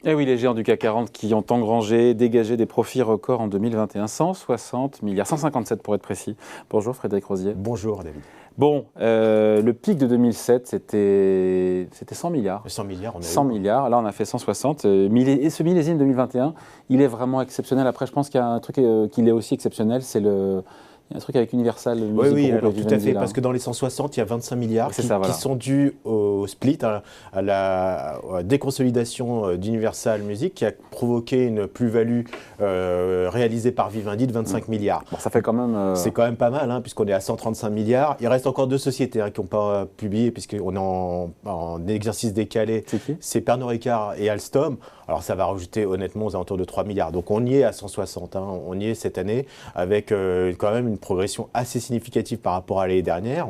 Eh oui, les géants du CAC 40 qui ont engrangé, dégagé des profits records en 2021, 160 milliards, 157 pour être précis. Bonjour Frédéric Rosier. Bonjour David. Bon, le pic de 2007, c'était 100 milliards. 100 milliards, on a 100 milliards, là on a fait 160. Et ce millésime 2021, il est vraiment exceptionnel. Après, je pense qu'il y a un truc qui est aussi exceptionnel, il y a un truc avec Universal Music Oui, Group, alors, tout à fait, là. parce que dans les 160, il y a 25 milliards C'est qui, ça, voilà. qui sont dus au split, à la déconsolidation d'Universal Music, qui a provoqué une plus-value réalisée par Vivendi de 25 milliards. Bon, ça fait quand même... C'est quand même pas mal, puisqu'on est à 135 milliards. Il reste encore deux sociétés qui n'ont pas publié, puisqu'on est en exercice décalé. C'est qui ? C'est Pernod Ricard et Alstom. Alors ça va rajouter honnêtement aux alentours de 3 milliards. Donc on y est à 160, on y est cette année, avec quand même une progression assez significative par rapport à l'année dernière.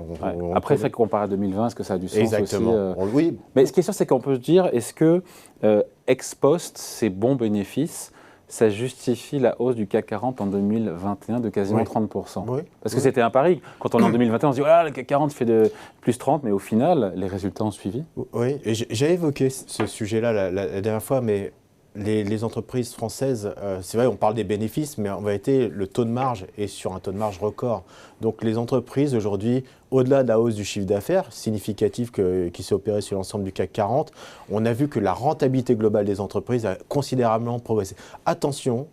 Après, il faut comparer à 2020, est-ce que ça a du sens Exactement. aussi Oui. Mais ce qui est sûr, c'est qu'on peut se dire, est-ce que ex post, ces bons bénéfices, ça justifie la hausse du CAC 40 en 2021 de quasiment 30%. Oui. Parce que c'était un pari. Quand on est en 2021, on se dit, voilà, le CAC 40 fait de plus 30, mais au final, les résultats ont suivi. Oui, et j'ai évoqué ce sujet-là la dernière fois, mais les entreprises françaises, c'est vrai, on parle des bénéfices, mais en vérité, le taux de marge est sur un taux de marge record. Donc les entreprises aujourd'hui, au-delà de la hausse du chiffre d'affaires significative qui s'est opérée sur l'ensemble du CAC 40, on a vu que la rentabilité globale des entreprises a considérablement progressé. Attention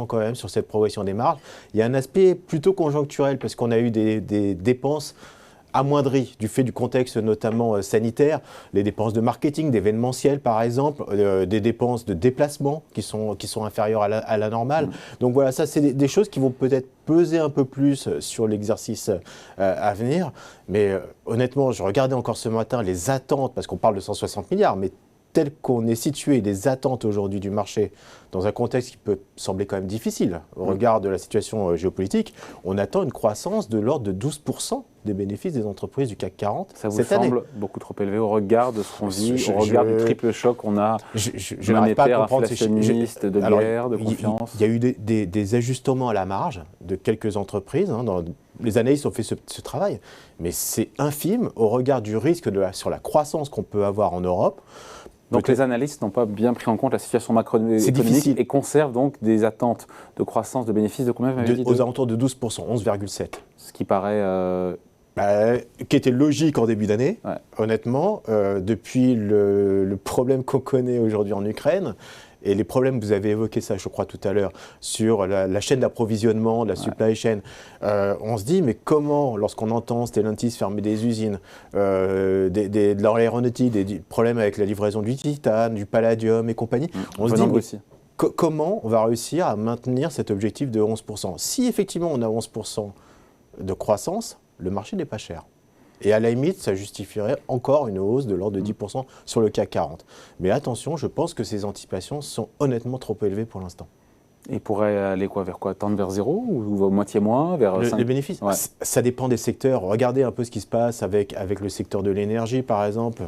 quand même sur cette progression des marges. Il y a un aspect plutôt conjoncturel parce qu'on a eu des dépenses amoindries du fait du contexte notamment sanitaire, les dépenses de marketing, d'événementiel par exemple, des dépenses de déplacement qui sont inférieures à la normale. Donc voilà, ça c'est des choses qui vont peut-être peser un peu plus sur l'exercice à venir. Mais honnêtement, je regardais encore ce matin les attentes, parce qu'on parle de 160 milliards, mais tel qu'on est situé, les attentes aujourd'hui du marché, dans un contexte qui peut sembler quand même difficile au regard de la situation géopolitique, on attend une croissance de l'ordre de 12% des bénéfices des entreprises du CAC 40 Ça vous cette année. semble beaucoup trop élevé au regard de ce qu'on vit, au regard du triple choc qu'on a, je n'arrive pas à comprendre inflationniste, de guerre, de confiance. Il y a eu des ajustements à la marge de quelques entreprises. Les analystes ont fait ce travail, mais c'est infime au regard du risque sur la croissance qu'on peut avoir en Europe. Donc les analystes n'ont pas bien pris en compte la situation macroéconomique et conservent donc des attentes de croissance de bénéfices de combien vous m'avez dit aux alentours de 12%, 11,7%. Ce qui paraît... qui était logique en début d'année, honnêtement, depuis le problème qu'on connaît aujourd'hui en Ukraine, et les problèmes, vous avez évoqué ça, je crois, tout à l'heure, sur la chaîne d'approvisionnement, la supply chain. On se dit, mais comment, lorsqu'on entend Stellantis fermer des usines, de l'aéronautique, des problèmes avec la livraison du titane, du palladium et compagnie, on se dit, comment on va réussir à maintenir cet objectif de 11%? Si effectivement on a 11% de croissance, le marché n'est pas cher. Et à la limite, ça justifierait encore une hausse de l'ordre de 10% sur le CAC 40. Mais attention, je pense que ces anticipations sont honnêtement trop élevées pour l'instant. Et pourrait aller vers quoi? Tendre vers zéro ou moitié moins vers 5? Les bénéfices, ça dépend des secteurs. Regardez un peu ce qui se passe avec le secteur de l'énergie, par exemple.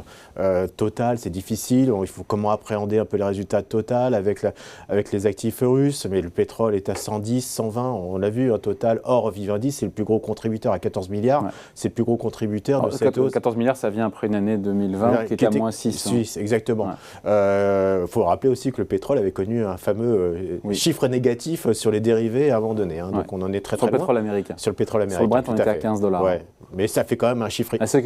Total, c'est difficile. Il faut comment appréhender un peu les résultats de Total avec les actifs russes. Mais le pétrole est à 110, 120. On l'a vu, Total, hors Vivendi, c'est le plus gros contributeur à 14 milliards. Ouais. C'est le plus gros contributeur de cette hausse. 14 milliards, ça vient après une année 2020 qui était à moins 6. Suisse, exactement. Faut rappeler aussi que le pétrole avait connu un fameux chiffre négatif sur les dérivés à un moment donné. Donc on en est très loin. Sur le pétrole américain. Sur le pétrole américain. Sur le Brent, on était à 15 $. Ouais. Mais ça fait quand même un chiffre. Ceux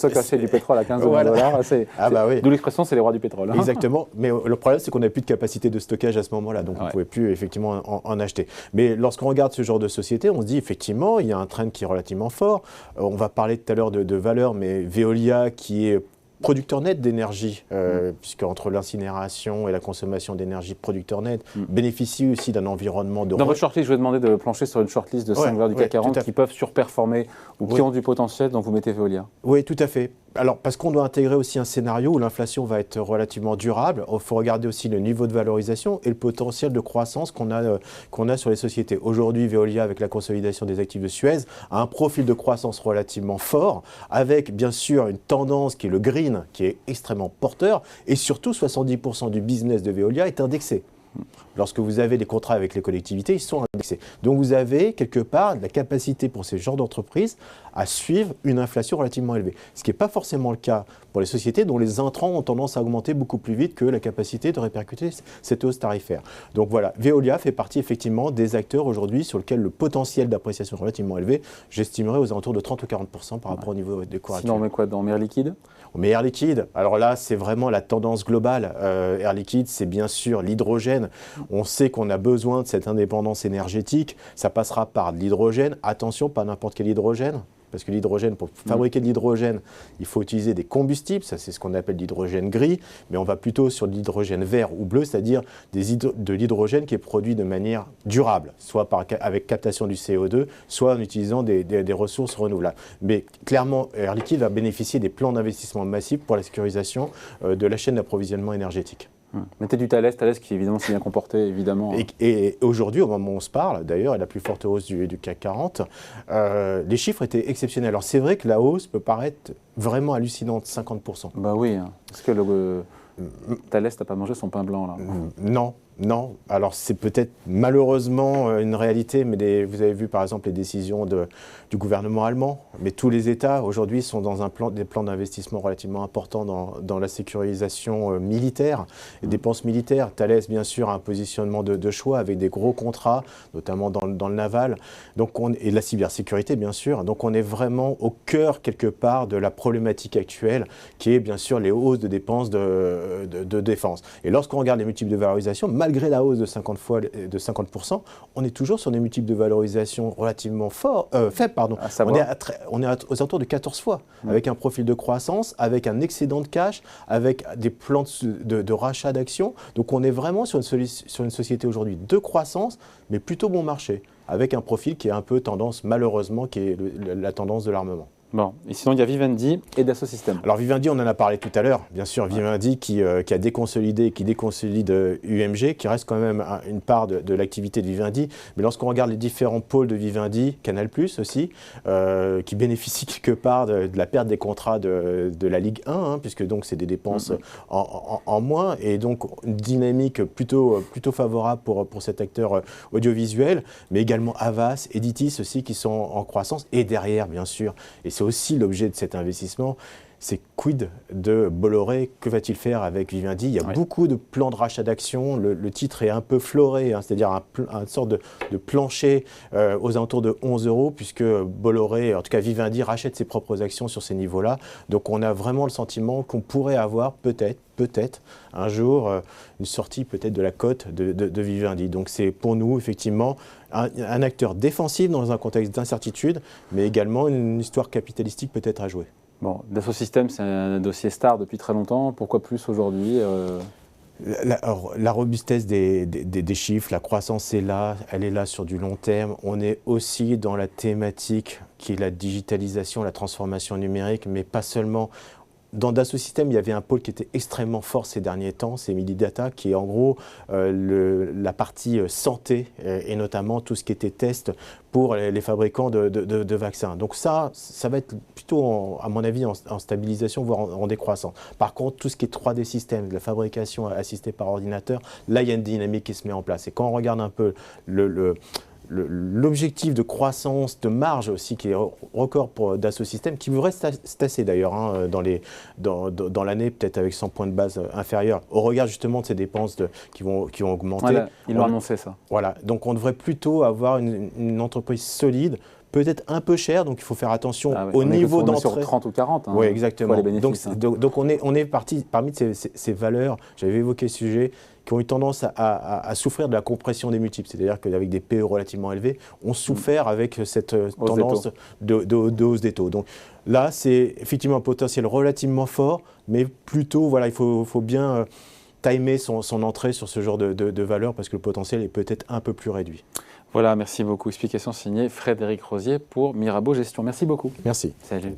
qui achètent du pétrole à 15 $, d'où l'expression, c'est les rois du pétrole. Exactement. Mais le problème, c'est qu'on n'a plus de capacité de stockage à ce moment-là. Donc on ne pouvait plus effectivement en acheter. Mais lorsqu'on regarde ce genre de société, on se dit effectivement, il y a un trend qui est relativement fort. On va parler tout à l'heure de valeur, mais Veolia qui est producteur net d'énergie, puisque entre l'incinération et la consommation d'énergie, producteur net bénéficie aussi d'un environnement de... Dans votre shortlist, je vous ai demandé de plancher sur une shortlist de 5 valeurs du CAC 40 qui peuvent surperformer ou qui ont du potentiel, donc vous mettez Veolia. Oui, tout à fait. Alors, parce qu'on doit intégrer aussi un scénario où l'inflation va être relativement durable, il faut regarder aussi le niveau de valorisation et le potentiel de croissance qu'on a sur les sociétés. Aujourd'hui, Veolia, avec la consolidation des actifs de Suez, a un profil de croissance relativement fort, avec bien sûr une tendance qui est le green, qui est extrêmement porteur, et surtout 70% du business de Veolia est indexé. Lorsque vous avez des contrats avec les collectivités, ils sont indexés. Donc vous avez quelque part la capacité pour ces genres d'entreprises à suivre une inflation relativement élevée. Ce qui n'est pas forcément le cas pour les sociétés dont les intrants ont tendance à augmenter beaucoup plus vite que la capacité de répercuter cette hausse tarifaire. Donc voilà, Veolia fait partie effectivement des acteurs aujourd'hui sur lesquels le potentiel d'appréciation est relativement élevé. J'estimerais aux alentours de 30 ou 40% par rapport au niveau des cours actuels. Sinon on met quoi dans Air Liquide? Mais Air Liquide, alors là, c'est vraiment la tendance globale. Air Liquide, c'est bien sûr l'hydrogène. On sait qu'on a besoin de cette indépendance énergétique. Ça passera par de l'hydrogène. Attention, pas n'importe quel hydrogène. Parce que l'hydrogène, pour fabriquer de l'hydrogène, il faut utiliser des combustibles, ça c'est ce qu'on appelle l'hydrogène gris, mais on va plutôt sur de l'hydrogène vert ou bleu, c'est-à-dire de l'hydrogène qui est produit de manière durable, soit avec captation du CO2, soit en utilisant des ressources renouvelables. Mais clairement, Air Liquide va bénéficier des plans d'investissement massifs pour la sécurisation de la chaîne d'approvisionnement énergétique. Mettez du Thales qui évidemment s'est bien comporté, évidemment. Et aujourd'hui, au moment où on se parle, d'ailleurs, et la plus forte hausse du CAC 40, les chiffres étaient exceptionnels. Alors c'est vrai que la hausse peut paraître vraiment hallucinante, 50%. Bah oui, est-ce que Thales n'a pas mangé son pain blanc là? Non. Non, alors c'est peut-être malheureusement une réalité, mais vous avez vu par exemple les décisions du gouvernement allemand, mais tous les États aujourd'hui sont dans des plans d'investissement relativement importants dans la sécurisation militaire, les dépenses militaires. Thales bien sûr a un positionnement de choix avec des gros contrats, notamment dans le naval, et la cybersécurité bien sûr. Donc on est vraiment au cœur quelque part de la problématique actuelle qui est bien sûr les hausses de dépenses de défense. Et lorsqu'on regarde les multiples de valorisation, malgré la hausse de 50%, on est toujours sur des multiples de valorisation relativement faibles. On est aux alentours de 14 fois, avec un profil de croissance, avec un excédent de cash, avec des plans de rachat d'actions. Donc on est vraiment sur une société aujourd'hui de croissance, mais plutôt bon marché, avec un profil qui est un peu tendance, malheureusement, qui est la tendance de l'armement. Bon, et sinon il y a Vivendi et Dassault Systèmes. Alors Vivendi, on en a parlé tout à l'heure, bien sûr, Vivendi qui a déconsolidé, qui déconsolide UMG, qui reste quand même une part de l'activité de Vivendi. Mais lorsqu'on regarde les différents pôles de Vivendi, Canal+ aussi, qui bénéficie quelque part de la perte des contrats de la Ligue 1, puisque donc c'est des dépenses en moins, et donc une dynamique plutôt favorable pour cet acteur audiovisuel, mais également Havas, Editis aussi qui sont en croissance, et derrière bien sûr, et c'est aussi l'objet de cet investissement, c'est quid de Bolloré, que va-t-il faire avec Vivendi? Il y a beaucoup de plans de rachat d'actions, le titre est un peu floré, c'est-à-dire une sorte de plancher aux alentours de 11 €, puisque Bolloré, en tout cas Vivendi, rachète ses propres actions sur ces niveaux-là. Donc on a vraiment le sentiment qu'on pourrait avoir peut-être un jour une sortie peut-être de la cote de Vivendi. Donc c'est pour nous effectivement un acteur défensif dans un contexte d'incertitude, mais également une histoire capitalistique peut-être à jouer. Bon, Dassault Systèmes, c'est un dossier star depuis très longtemps. Pourquoi plus aujourd'hui La robustesse des chiffres, la croissance est là, elle est là sur du long terme. On est aussi dans la thématique qui est la digitalisation, la transformation numérique, mais pas seulement. Dans Dassault Systèmes, il y avait un pôle qui était extrêmement fort ces derniers temps, c'est Medidata, qui est en gros la partie santé et notamment tout ce qui était test pour les fabricants de vaccins. Donc ça va être plutôt, à mon avis, en stabilisation, voire en décroissance. Par contre, tout ce qui est 3D système, la fabrication assistée par ordinateur, là, il y a une dynamique qui se met en place. Et quand on regarde un peu l'objectif de croissance, de marge aussi, qui est record pour Dassault Systèmes, qui devrait se tasser d'ailleurs dans l'année, peut-être avec 100 points de base inférieurs, au regard justement de ces dépenses qui vont augmenter. Voilà, ils l'ont annoncé ça. Voilà, donc on devrait plutôt avoir une entreprise solide, peut-être un peu chère, donc il faut faire attention au niveau d'entrée. Sur 30 ou 40. Oui, exactement. Donc on est parmi ces valeurs, j'avais évoqué ce sujet, qui ont eu tendance à souffrir de la compression des multiples. C'est-à-dire qu'avec des PE relativement élevés, on souffert avec cette tendance de hausse des taux. Donc là, c'est effectivement un potentiel relativement fort, mais plutôt, voilà, il faut bien timer son entrée sur ce genre de valeur parce que le potentiel est peut-être un peu plus réduit. Voilà, merci beaucoup. Explication signée Frédéric Rosier pour Mirabeau Gestion. Merci beaucoup. Merci. Salut.